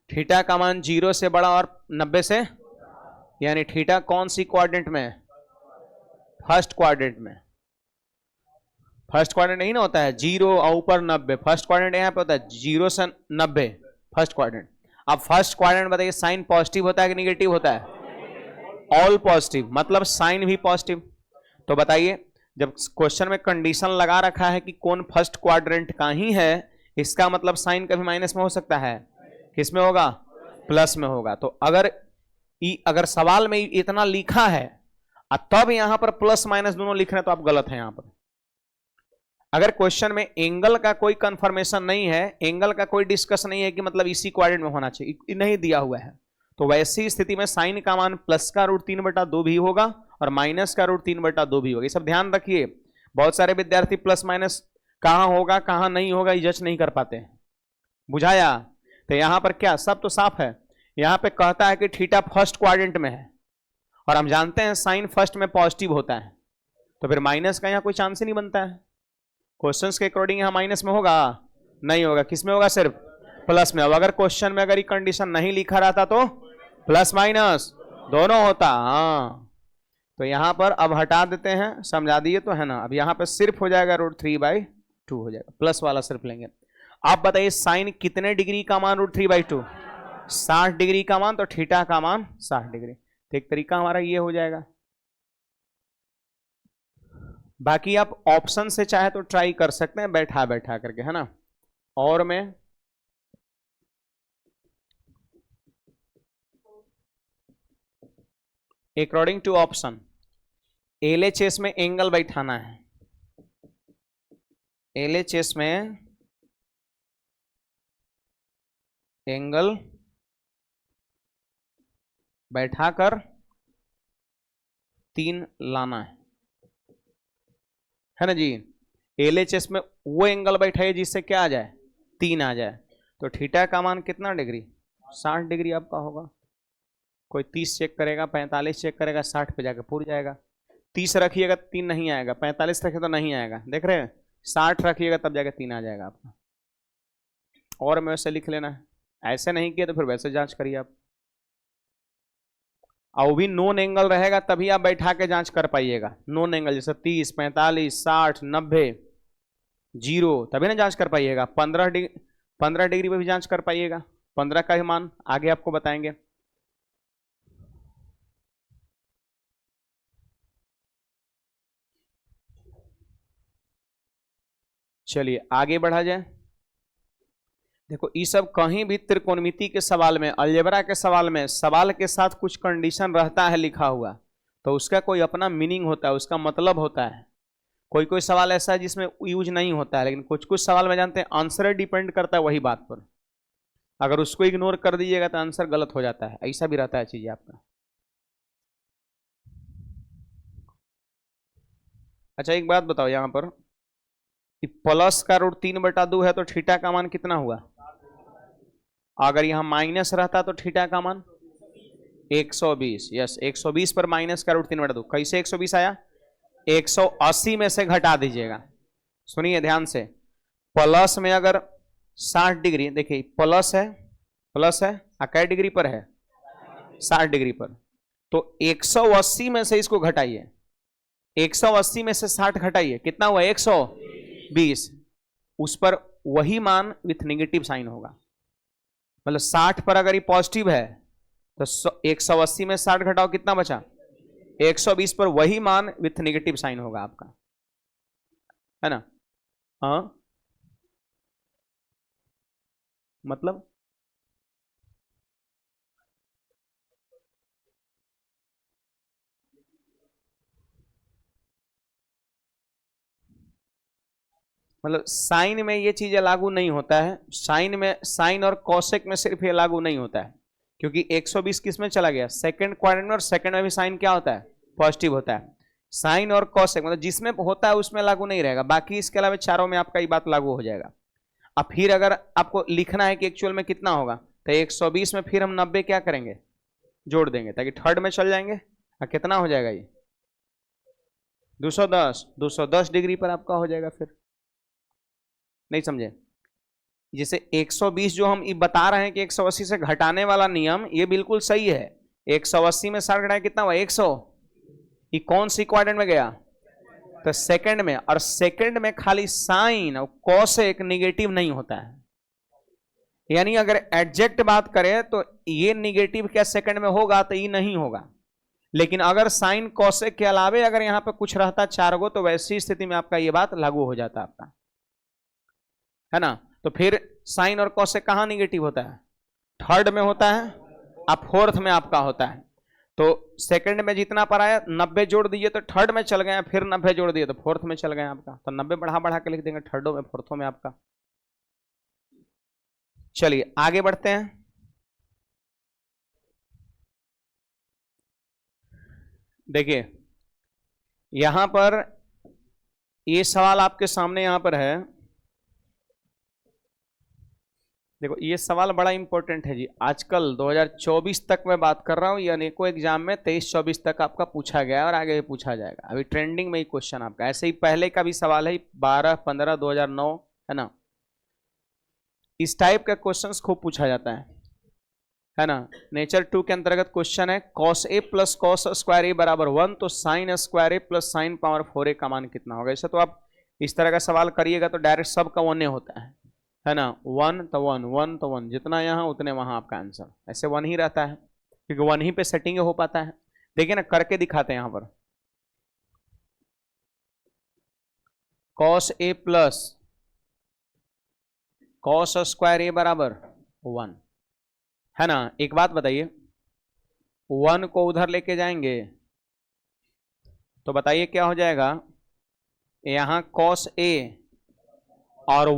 थीटा का मान 0 से बड़ा और 90 से, यानी थीटा कौन सी क्वाड्रेंट में है, फर्स्ट क्वाड्रेंट में। फर्स्ट क्वाड्रेंट नहीं ना होता है 0 और ऊपर 90, फर्स्ट क्वाड्रेंट यहां पे होता है 0 से 90, फर्स्ट क्वाड्रेंट। अब फर्स्ट क्वाड्रेंट बताइए साइन पॉजिटिव होता है कि निगेटिव होता है, ऑल पॉजिटिव, मतलब साइन भी पॉजिटिव। तो बताइए जब क्वेश्चन में कंडीशन लगा रखा है कि कौन फर्स्ट क्वाड्रेंट का ही है, इसका मतलब साइन कभी माइनस में हो सकता है, किसमें होगा, प्लस में होगा। तो अगर सवाल में इतना लिखा है तब यहां पर प्लस माइनस दोनों लिख रहे हैं तो आप गलत हैं यहां पर। अगर क्वेश्चन में एंगल का कोई कंफर्मेशन नहीं है, एंगल का कोई डिस्कस नहीं है कि मतलब इसी क्वाड्रेंट में होना चाहिए, नहीं दिया हुआ है, तो वैसी स्थिति में साइन का मान प्लस का √3/2 भी होगा और माइनस का √3/2 भी होगा। ये सब ध्यान रखिए, बहुत सारे विद्यार्थी प्लस माइनस कहां होगा कहां नहीं होगा ये जज नहीं कर पाते हैं, बुझाया। तो यहां पर क्या सब तो साफ है, यहां पे कहता है कि थीटा फर्स्ट क्वाड्रेंट में है और हम जानते हैं साइन फर्स्ट में पॉजिटिव होता है, तो फिर माइनस का यहां कोई चांस ही नहीं बनता है। क्वेश्चंस के अकॉर्डिंग यहां माइनस में होगा, नहीं होगा, किस में होगा, सिर्फ प्लस में। अब अगर क्वेश्चन में अगर ये कंडीशन नहीं लिखा रहता तो प्लस माइनस दोनों होता। हाँ, तो यहां पर अब हटा देते हैं, समझा दिए तो है ना। अब यहां पर सिर्फ हो जाएगा √3/2 हो जाएगा, प्लस वाला सिर्फ लेंगे। आप बताइए साइन कितने डिग्री का मान √3/2, 60 डिग्री का मान, तो थीटा का मान 60 डिग्री। तो एक तरीका हमारा ये हो जाएगा। बाकी आप ऑप्शन से चाहे तो ट्राई कर सकते हैं बैठा बैठा करके, है ना। और मैं अकॉर्डिंग टू ऑप्शन LHS में एंगल बैठाना है, LHS में एंगल बैठाकर 3 लाना है ना जी। LHS में वो एंगल बैठाइए जिससे क्या आ जाए, 3 आ जाए। तो थीटा का मान कितना डिग्री, 60 डिग्री आपका होगा। कोई 30 चेक करेगा, 45 चेक करेगा, 60 पे जाकर पूर जाएगा। 30 रखिएगा 3 नहीं आएगा, 45 रखे तो नहीं आएगा, देख रहे हैं, 60 रखिएगा तब जाकर 3 आ जाएगा आपका। और में वैसे लिख लेना है, ऐसे नहीं किया तो फिर वैसे जांच करिए आप। और भी नोन एंगल रहेगा तभी आप बैठा के जांच कर पाइएगा, नोन एंगल जैसे 30, 45, 60, 90, 0, तभी ना जांच कर पाइएगा। 15 डिग्री पे भी जांच कर पाइएगा, 15 का ही मान आगे आपको बताएंगे। चलिए आगे बढ़ा जाए। देखो ये सब कहीं भी त्रिकोणमिति के सवाल में, अलजेब्रा के सवाल में, सवाल के साथ कुछ कंडीशन रहता है लिखा हुआ, तो उसका कोई अपना मीनिंग होता है, उसका मतलब होता है। कोई कोई सवाल ऐसा है जिसमें यूज नहीं होता है, लेकिन कुछ कुछ सवाल में जानते हैं आंसर डिपेंड करता है वही बात पर। अगर उसको इग्नोर कर दीजिएगा तो आंसर गलत हो जाता है, ऐसा भी रहता है चीजें आपका। अच्छा एक बात बताओ, यहां पर प्लस का √3/2 है तो थीटा का मान कितना हुआ, अगर यहां माइनस रहता तो थीटा का मान 120। यस, 120 पर माइनस का √3/2, कैसे 120 आया, 180 में से घटा दीजिएगा। सुनिए ध्यान से, प्लस में अगर 60 डिग्री, देखिए प्लस है, प्लस है, कै डिग्री पर है, 60 डिग्री पर, तो 180 में से इसको घटाइए, 180 में से 60 घटाइए, कितना हुआ, 120। उस पर वही मान विथ नेगेटिव साइन होगा, मतलब 60 पर अगर ये पॉजिटिव है तो 180 में 60 घटाओ, कितना बचा, 120 पर वही मान विथ नेगेटिव साइन होगा आपका, है ना। हाँ मतलब मतलब साइन में ये चीजें लागू नहीं होता है, साइन में, साइन और कॉसेक में सिर्फ ये लागू नहीं होता है, क्योंकि 120 किस में चला गया, सेकंड क्वाड्रेंट में, और सेकंड में भी साइन क्या होता है, पॉजिटिव होता है। साइन और कॉसेक मतलब जिसमें होता है उसमें लागू नहीं रहेगा, बाकी इसके अलावा चारों में आपका ये बात लागू हो जाएगा। अब फिर अगर आपको लिखना है कि एक्चुअल में कितना होगा, तो 120 में फिर हम 90 क्या करेंगे, जोड़ देंगे, ताकि थर्ड में चल जाएंगे। और कितना हो जाएगा ये 210 डिग्री पर आपका हो जाएगा। फिर नहीं समझे, जैसे 120 जो हम ये बता रहे हैं कि 180 से घटाने वाला नियम ये बिल्कुल सही है। 180 में 60 घटाए कितना हुआ 100, ये कौन सी क्वाड्रेंट में गया, तो सेकंड में। और सेकंड में खाली साइन और कॉसेक निगेटिव नहीं होता है, यानी अगर एडजेक्ट बात करें तो ये निगेटिव क्या सेकंड में होगा, तो ये नहीं होगा। लेकिन अगर साइन कॉसेक के अलावे अगर यहां पे कुछ रहता चार गो, तो वैसी स्थिति में आपका ये बात लागू हो जाता आपका, है ना। तो फिर साइन और कॉसेक कहां निगेटिव होता है, थर्ड में होता है, अब फोर्थ में आपका होता है। तो सेकंड में जितना पर आया 90 जोड़ दीजिए तो थर्ड में चल गए, फिर 90 जोड़ दिए तो फोर्थ में चल गए आपका, तो 90 बढ़ा बढ़ा के लिख देंगे थर्डों में फोर्थों में आपका। चलिए आगे बढ़ते हैं। देखिए यहां पर ये सवाल आपके सामने यहां पर है, देखो ये सवाल बड़ा इंपॉर्टेंट है जी। आजकल 2024 तक मैं बात कर रहा हूं, ये अनेकों एग्जाम में 23-24 तक आपका पूछा गया है और आगे भी पूछा जाएगा। अभी ट्रेंडिंग में ही क्वेश्चन आपका, ऐसे ही पहले का भी सवाल है 12, 15, 2009, है ना। इस टाइप का क्वेश्चंस खूब पूछा जाता है ना। नेचर 2 के अंतर्गत क्वेश्चन है cos a plus cos square a बराबर 1, तो sin square a plus sine power 4a का मान कितना होगा। ऐसे तो आप इस तरह का सवाल करिएगा तो डायरेक्ट सब का 1 होता है ना। 1 तो 1, 1 तो 1, जितना यहाँ उतने वहां आपका आंसर, ऐसे 1 ही रहता है, क्योंकि 1 ही पे सेटिंग हो पाता है। देखिए ना करके दिखाते हैं यहाँ पर, cos a plus cos square a बराबर 1, है ना। एक बात बताइए, 1 को उधर लेके जाएंगे तो बताइए क्या हो जाएगा, यहां cos a और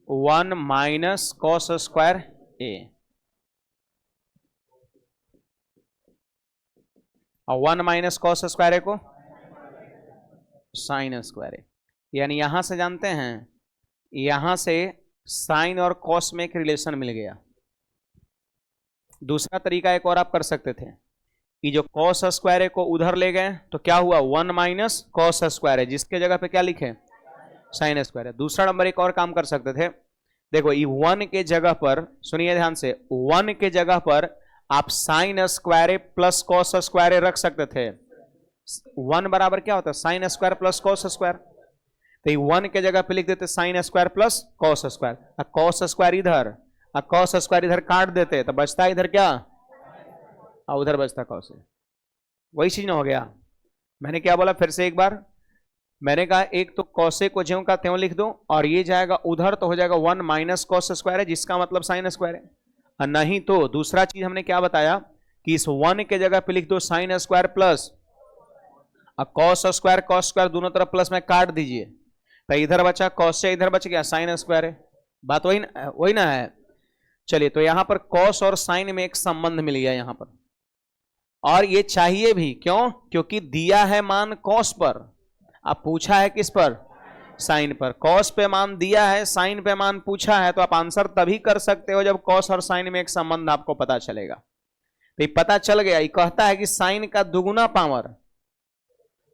1 माइनस cos स्क्वायर a, और 1 माइनस cos स्क्वायर a को साइन स्क्वायर a, यानी यहां से जानते हैं, यहां से साइन और कॉस में एक रिलेशन मिल गया। दूसरा तरीका एक और आप कर सकते थे कि जो कॉस स्क्वायर को उधर ले गए तो क्या हुआ 1 माइनस कॉस स्क्वायर है, जिसके जगह पे क्या लिखे साइन स्क्वायर है। दूसरा नंबर एक और काम कर सकते थे, देखो ये 1 के जगह पर, सुनिए ध्यान से, 1 के जगह पर आप sine square plus cos square रख सकते थे। 1 बराबर क्या होता है sine square plus cos square, तो 1 के जगह पे लिख देते sine square plus cos square, cos square इधर, कॉस स्क्वायर इधर काट देते तो बचता इधर क्या, उधर बचता कॉस। वही चीज ना हो गया। मैंने क्या बोला फिर से एक बार, मैंने कहा एक तो कॉसे को ज्यों का त्यों लिख दो, और ये जाएगा उधर तो हो जाएगा 1 माइनस कॉस स्क्वायर है, जिसका मतलब साइन स्क्वायर है। और नहीं तो दूसरा चीज हमने क्या बताया कि इस 1 के जगह पे लिख दो sine square plus cos square दोनों तरफ प्लस में काट दीजिए, तो इधर बचा कॉस से, इधर बच गया साइन स्क्वायर है। बात वही ना है। चलिए तो यहां पर कॉस और साइन में एक संबंध मिल गया यहां पर, और ये चाहिए भी क्यों, क्योंकि दिया है मान कॉस पर, अब पूछा है किस पर, साइन पर। कॉस पे मान दिया है, साइन पे मान पूछा है, तो आप आंसर तभी कर सकते हो जब कॉस और साइन में एक संबंध आपको पता चलेगा। तो ये पता चल गया, ये कहता है कि साइन का दुगुना पावर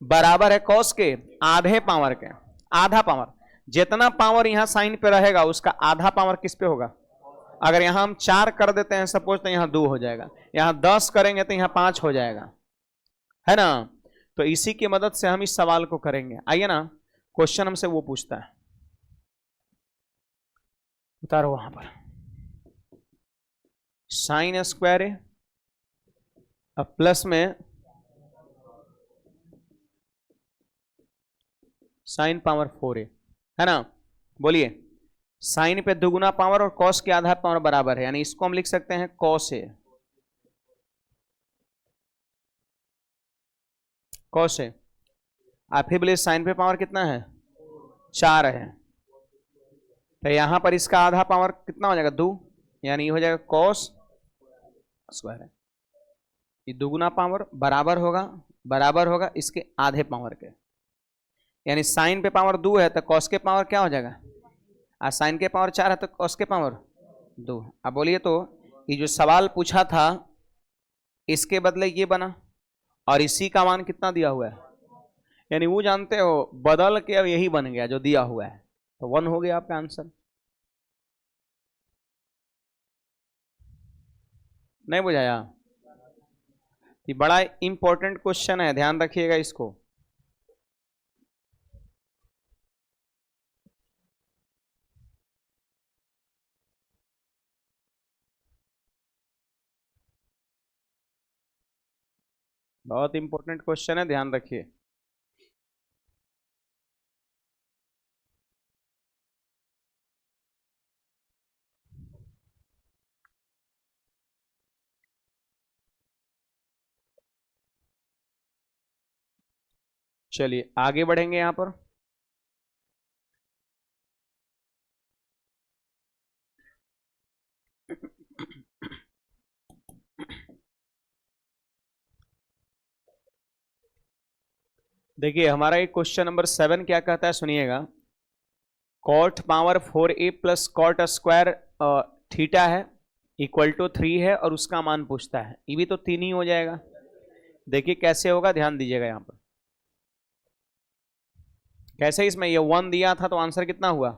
बराबर है कॉस के आधे पावर के, आधा पावर, जितना पावर यहां साइन पे रहेगा उसका आधा पावर किस पे होगा। अगर यहां हम 4 कर देते हैं सपोज, तो यहां 2 हो जाएगा, यहां 10 करेंगे तो यहां 5 हो जाएगा, है ना। तो इसी की मदद से हम इस सवाल को करेंगे। आइए ना, क्वेश्चन हमसे वो पूछता है, उतारो वहां पर, साइन स्क्वायर है अब प्लस में साइन पावर 4 है ना। बोलिए, साइन पे दुगुना पावर और कॉस के आधा पावर बराबर है, यानी इसको हम लिख सकते हैं कॉस है, कॉस है। आप ही बोलिए साइन पे पावर कितना है 4 है, तो यहां पर इसका आधा पावर कितना हो जाएगा 2, यानी ये हो जाएगा कॉस स्क्वायर है। ये दुगुना पावर बराबर होगा इसके आधे पावर के, यानी साइन पे पावर 2 है तो कॉस के पावर क्या हो जाएगा, और साइन के पावर 4 है तो कॉस के पावर 2। अब बोलिए तो ये जो सवाल पूछा था इसके बदले ये बना और इसी का मान कितना दिया हुआ है, यानी वो जानते हो बदल के अब यही बन गया जो दिया हुआ है, तो 1 हो गया आपका आंसर। नहीं बुझाया? ये बड़ा इंपॉर्टेंट क्वेश्चन है, ध्यान रखिएगा इसको। बहुत इंपॉर्टेंट क्वेश्चन है, ध्यान रखिए। चलिए आगे बढ़ेंगे यहां पर। देखिए हमारा एक क्वेश्चन नंबर 7 क्या कहता है, सुनिएगा। Cot power 4a plus cot square theta है इक्वल टू 3 है और उसका मान पूछता है। ये भी तो 3 ही हो जाएगा। देखिए कैसे होगा, ध्यान दीजिएगा यहां पर। कैसे, इसमें ये 1 दिया था तो आंसर कितना हुआ,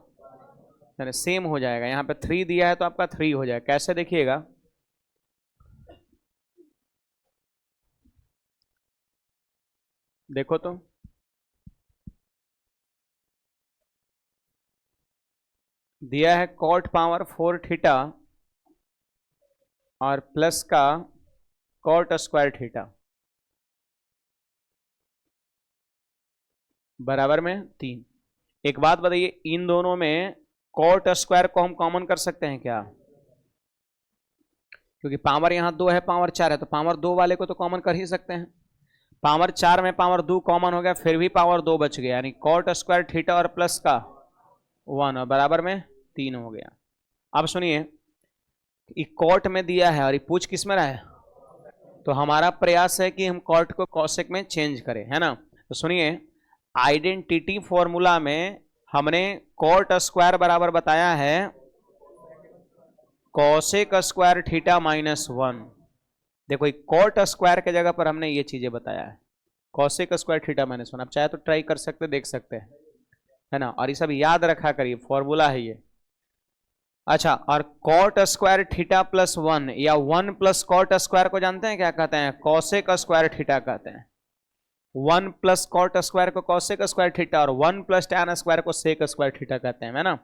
यानी सेम हो जाएगा। यहाँ पे 3 दिया है तो आपका 3 हो जाएगा। कैसे देखिएगा, देखो तो दिया है कॉट पावर 4 थीटा और प्लस का कॉट स्क्वायर थीटा बराबर में 3। एक बात बताइए, इन दोनों में कॉट स्क्वायर को हम कॉमन कर सकते हैं क्या? क्योंकि पावर यहाँ 2 है, पावर 4 है, तो पावर 2 वाले को तो कॉमन कर ही सकते हैं। पावर 4 में पावर 2 कॉमन हो गया, फिर भी पावर 2 बच गया, यानी कॉट स्क्वायर थीटा और प्लस का 1 और बराबर में 3 हो गया। अब सुनिए, कॉट में दिया है और ये पूछ किस में रहा है, तो हमारा प्रयास है कि हम कॉट को कॉसेक में चेंज करें, है ना। तो सुनिए, आइडेंटिटी फॉर्मूला में हमने कॉट स्क्वायर बराबर बताया है कॉसेक स्क्वायर थीटा माइनस 1। देखो कॉट स्क्वायर के जगह पर हमने ये चीजें बताया है, कॉसेक स्क्वायर थीटा माइनस 1। आप चाहे तो ट्राई कर सकते, देख सकते हैं, है ना। और ये सब याद रखा करिए, फॉर्मूला है ये। अच्छा, और कॉट स्क्वायर थीटा प्लस 1 या 1 प्लस कॉट स्क्वायर को जानते हैं क्या कहते हैं, कॉसेक स्क्वायर थीटा कहते हैं। 1 प्लस कॉट स्क्वायर को कॉसेक स्क्वायर थीटा और 1 प्लस टैन स्क्वायर को सेक स्क्वायर थीटा कहते हैं, है ना।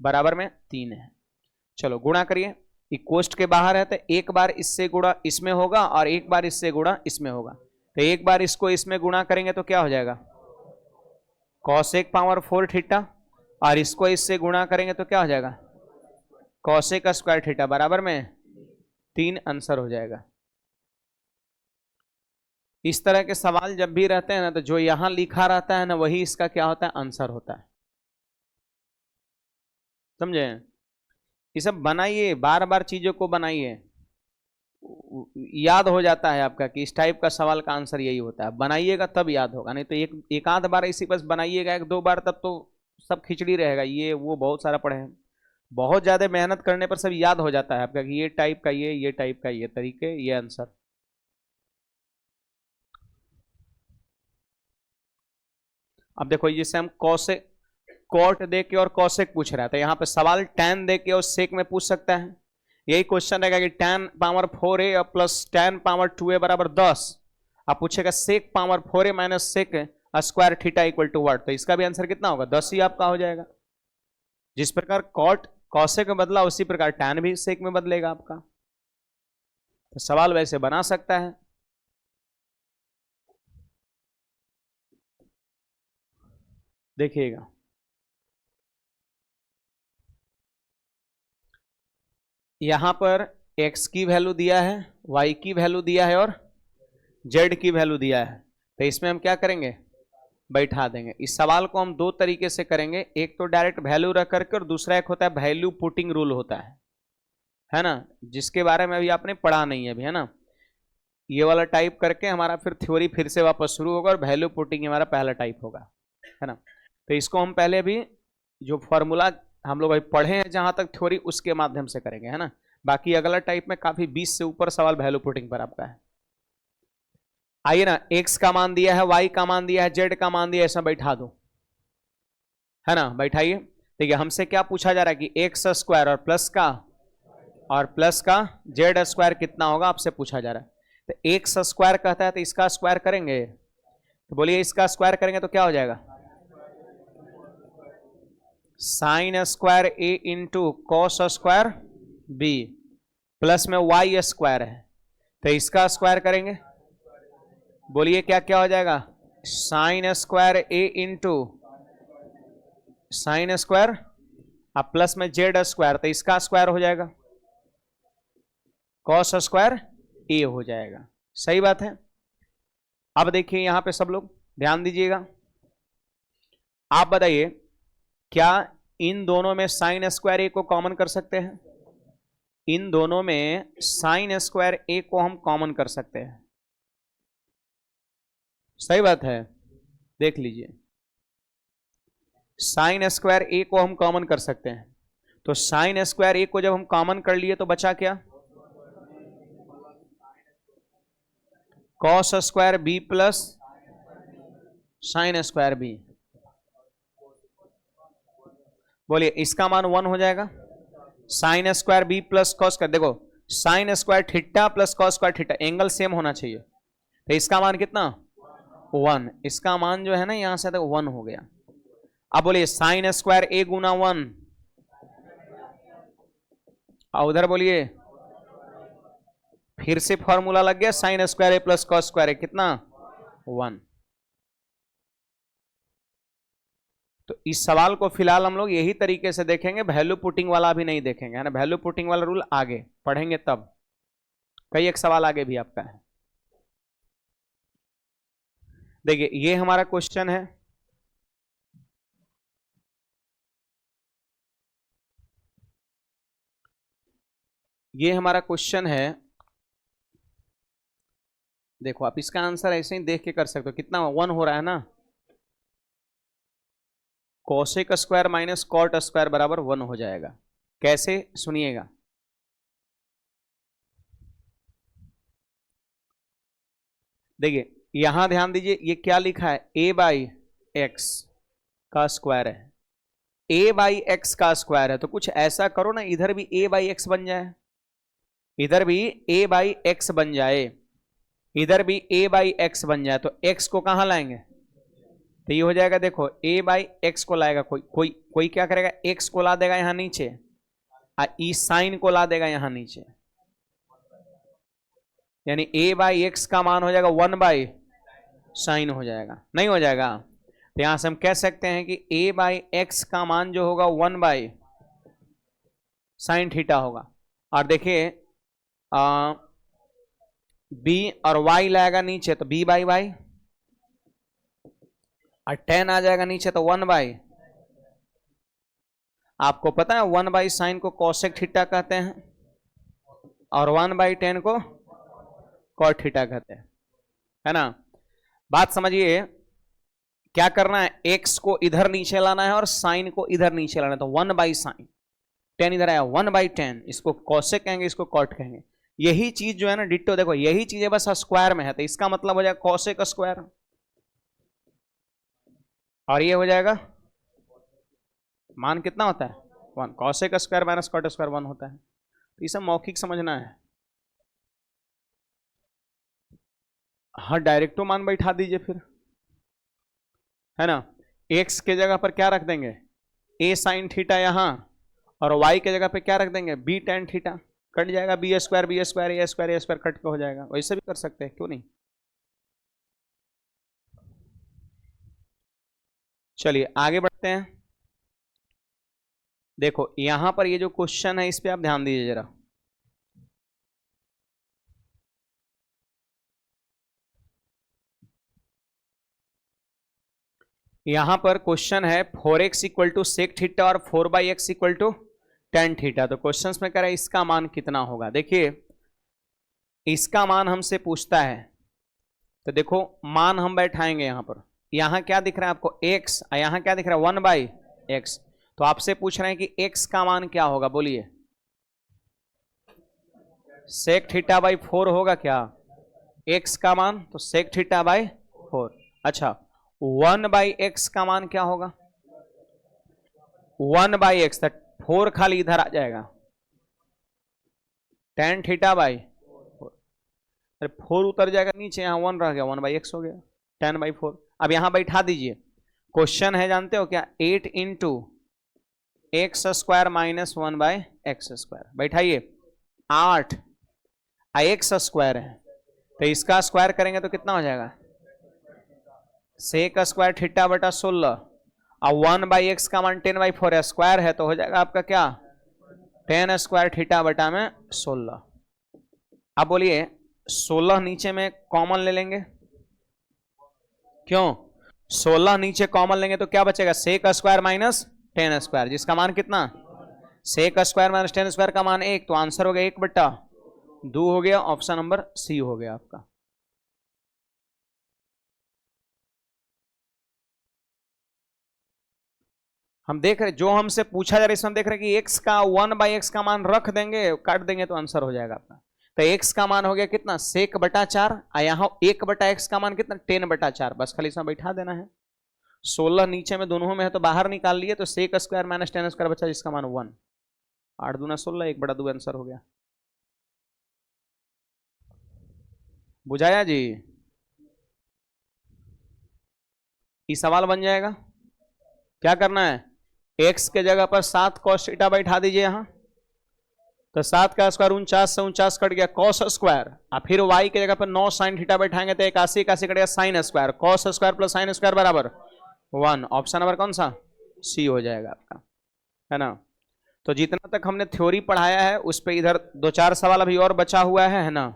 बराबर में 3 है। चलो गुणा करिए, इक्वस्ट के बाहर है तो एक बार इससे गुणा इसमें होगा और एक बार इससे गुणा इसमें होगा। तो एक बार इसको इसमें गुणा करेंगे तो क्या हो जाएगा, कॉसेक पावर 4 थीटा, और इसको इससे गुणा करेंगे तो क्या हो जाएगा, कॉसेक स्क्वायर थीटा बराबर में 3 आंसर हो जाएगा। इस तरह के सवाल जब भी रहते हैं ना, तो जो यहां लिखा रहता है ना वही इसका क्या होता है, आंसर होता है। समझे? ये सब बनाइए, बार बार चीजों को बनाइए, याद हो जाता है आपका कि इस टाइप का सवाल का आंसर यही होता है। बनाइएगा तब याद होगा, नहीं तो एक आध बार इसी बस बनाइएगा, 1-2 बार, तब तो सब खिचड़ी रहेगा, ये वो बहुत सारा पढ़े हैं। बहुत ज्यादा मेहनत करने पर सब याद हो जाता है आपका कि ये टाइप का ये टाइप का ये तरीके, ये आंसर। अब देखो, जैसे हम कॉसेक कॉट दे के और कॉसेक पूछ रहा था, यहाँ पे सवाल टैन दे के और सेक में पूछ सकता है। यही क्वेश्चन रहेगा कि टैन पावर 4a और प्लस टैन पावर 2a बराबर 10। आप पूछेगा sec power 4a minus sec square theta equal to what, तो इसका भी आंसर कितना होगा, 10 ही आपका हो जाएगा। जिस प्रकार कॉट कॉसेक में बदला उसी प्रकार टैन भी सेक में बदलेगा आपका। तो सवाल वैसे बना सकता है। देखिएगा, यहां पर x की वैल्यू दिया है, y की वैल्यू दिया है और z की वैल्यू दिया है। तो इसमें हम क्या करेंगे, बैठा देंगे। इस सवाल को हम दो तरीके से करेंगे, एक तो डायरेक्ट वैल्यू रख करके और दूसरा एक होता है वैल्यू पुटिंग रूल होता है ना, जिसके बारे में अभी आपने पढ़ा नहीं है अभी, है ना। ये वाला टाइप करके हमारा फिर थ्योरी फिर से वापस शुरू होगा और वैल्यू पुटिंग हमारा पहला टाइप होगा, है ना। तो इसको हम पहले अभी जो फॉर्मूला हम लोग अभी पढ़े हैं जहां तक थ्योरी, उसके माध्यम से करेंगे, है ना। बाकी अगला टाइप में काफी 20 से ऊपर सवाल वैल्यू पुटिंग पर आपका है। आइए ना, x का मान दिया है, y का मान दिया है, z का मान दिया है, ऐसा बैठा दो, है ना। बैठाइए। देखिए हमसे क्या पूछा जा रहा है कि एक्स स्क्वायर और प्लस का जेड स्क्वायर कितना होगा, आपसे पूछा जा रहा है। तो एक्स स्क्वायर कहता है तो इसका स्क्वायर करेंगे, तो बोलिए इसका स्क्वायर करेंगे तो क्या हो जाएगा, sine square a into cos square B, plus में वाई स्क्वायर है, तो इसका स्क्वायर करेंगे, बोलिए क्या क्या हो जाएगा, sine square a into sine square अब प्लस में जेड स्क्वायर, तो इसका स्क्वायर हो जाएगा कॉस स्क्वायर ए हो जाएगा। सही बात है। अब देखिए यहां पे सब लोग ध्यान दीजिएगा, आप बताइए क्या इन दोनों में साइन स्क्वायर ए को कॉमन कर सकते हैं, इन दोनों में साइन स्क्वायर ए को हम कॉमन कर सकते हैं। सही बात है। देख लीजिए साइन स्क्वायर ए को हम कॉमन कर सकते हैं, तो साइन स्क्वायर ए को जब हम कॉमन कर लिए तो बचा क्या, cos square B plus sine square B. बोलिए इसका मान 1 हो जाएगा, sine square B plus cos का, देखो sine square theta plus cos square theta angle same होना चाहिए, तो इसका मान कितना 1, इसका मान जो है ना यहां से तक 1 हो गया। अब बोलिए साइन स्क्वायर ए गुना 1, और उधर बोलिए फिर से फॉर्मूला लग गया, साइन स्क्वायर ए प्लस कॉस स्क्वायर ए कितना 1। तो इस सवाल को फिलहाल हम लोग यही तरीके से देखेंगे, वैल्यू पुटिंग वाला भी नहीं देखेंगे, है ना। वैल्यू पुटिंग वाला रूल आगे पढ़ेंगे तब, कई एक सवाल आगे भी आपका है। देखिए ये हमारा क्वेश्चन है, ये हमारा क्वेश्चन है। देखो आप इसका आंसर ऐसे ही देख के कर सकते हो, कितना 1 हो रहा है ना, cosec square minus cot square बराबर 1 हो जाएगा। कैसे, सुनिएगा। देखिए यहां ध्यान दीजिए, ये क्या लिखा है, a बाई एक्स का स्क्वायर है, a बाई एक्स का स्क्वायर है, तो कुछ ऐसा करो ना इधर भी a बाई एक्स बन जाए, इधर भी a बाई एक्स बन जाए, इधर भी a बाई एक्स बन जाए, तो x को कहां लाएंगे, तो ये हो जाएगा, देखो a बाई एक्स को लाएगा कोई कोई कोई क्या करेगा, x को ला देगा यहां नीचे, ई साइन को ला देगा यहां नीचे, यानी a बाई एक्स का मान हो जाएगा 1 बाई साइन हो जाएगा, नहीं हो जाएगा। तो यहां से हम कह सकते हैं कि a बाई एक्स का मान जो होगा 1 बाई साइन थीटा होगा। और देखिए b और y लाएगा नीचे तो b बाई वाई, और 10 आ जाएगा नीचे तो 1 बाई, आपको पता है 1 बाई साइन को कोसेक थीटा कहते हैं और 1 बाई 10 को कॉट थीटा कहते हैं, है ना। बात समझिए, क्या करना है, x को इधर नीचे लाना है और साइन को इधर नीचे लाना है, तो 1 बाई साइन 10 इधर आया 1 बाई 10, इसको कोसेक कहेंगे, इसको कॉट कहेंगे। यही चीज जो है ना डिट्टो, देखो यही चीज है बस स्क्वायर में है, तो इसका मतलब हो जाएगा कोसेक स्क्वायर, और ये हो जाएगा मान कितना होता है 1, cosec square minus cot square 1 होता है। तो ये सब मौखिक समझना है। हाँ डायरेक्टो मान बैठा दीजिए फिर, है ना। x के जगह पर क्या रख देंगे, a साइन थीटा यहां, और y के जगह पे क्या रख देंगे, b टेन थीटा, कट जाएगा b स्क्वायर बी स्क्वायर ए स्क्वायर ए स्क्वायर कट के हो जाएगा। वैसे भी कर सकते हैं, क्यों नहीं। चलिए आगे बढ़ते हैं। देखो यहां पर ये जो क्वेश्चन है इस पे आप ध्यान दीजिए जरा, यहां पर क्वेश्चन है 4x equal to sec theta और 4/x equal to tan theta. तो क्वेश्चन में कह रहा है इसका मान कितना होगा। देखिए इसका मान हमसे पूछता है, तो देखो मान हम बैठाएंगे यहां पर। यहां क्या दिख रहा है आपको x, यहां क्या दिख रहा है 1/x। तो आपसे पूछ रहे हैं कि x का मान क्या होगा, बोलिए। सेक थीटा बाई 4 होगा क्या x का मान, तो सेक थीटा बाई 4। अच्छा 1/x का मान क्या होगा, 1/x, 4 खाली इधर आ जाएगा, टेन थीटा बाई 4। अरे 4 उतर जाएगा नीचे, यहां 1 रह गया, 1/x हो गया 10/4। अब यहां बैठा दीजिए। क्वेश्चन है जानते हो क्या, 8 into x square minus 1/x square. बैठाइए 8 x स्क्वायर है, तो इसका स्क्वायर करेंगे तो कितना हो जाएगा, सेक स्क्वायर थीटा बटा 16। और 1/x का मान 10/4 स्क्वायर है, तो हो जाएगा आपका क्या 10 स्क्वायर थीटा बटा में 16। अब बोलिए 16 नीचे में कॉमन ले लेंगे, क्यों 16 नीचे कॉमन लेंगे तो क्या बचेगा, सेक स्क्वायर माइनस 10 स्क्वायर, जिसका मान कितना, सेक स्क्वायर माइनस 10 स्क्वायर का मान 1, तो आंसर हो गया 1/2 हो गया। ऑप्शन नंबर सी हो गया आपका। हम देख रहे, जो हमसे पूछा जा रहा है इसमें हम देख रहे हैं कि x का 1/x का मान रख देंगे, काट देंगे तो आंसर हो जाएगा अपना। तो x का मान हो गया कितना, सेक बटा 4, यहां 1/x का मान कितना 10/4, बस खाली इसमें बैठा देना है। 16 नीचे में दोनों में है तो बाहर निकाल लिए, तो सेक स्क्वायर माइनस 10 स्क्वायर बचा जिसका मान 1, 8 दूना 16, 1/2 आंसर हो गया। बुझाया जी, ये सवाल बन जाएगा। क्या करना है, x के जगह पर 7 cos थीटा बैठा दीजिए यहां, तो 7 का स्क्वायर 49 से 49 कट गया cos स्क्वायर, और फिर y के जगह पर 9 sin थीटा बैठाएंगे तो 81 81 कट गया sin square, cos square plus sin square बराबर 1। ऑप्शन नंबर कौन सा, सी हो जाएगा आपका, है ना। तो जितना तक हमने थ्योरी पढ़ाया है उस पे इधर 2-4 सवाल अभी और बचा हुआ है ना।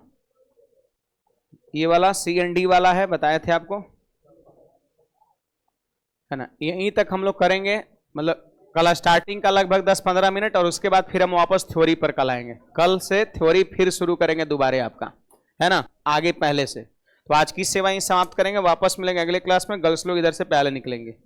ये वाला C&D वाला है, बताए थे आपको, है ना। यहीं तक हम लोग करेंगे, मतलब कल स्टार्टिंग का लगभग 10-15 मिनट, और उसके बाद फिर हम वापस थ्योरी पर कल आएंगे। कल से थ्योरी फिर शुरू करेंगे दोबारा आपका, है ना, आगे पहले से। तो आज की सेवा ही समाप्त करेंगे, वापस मिलेंगे अगले क्लास में। गर्ल्स लोग इधर से पहले निकलेंगे।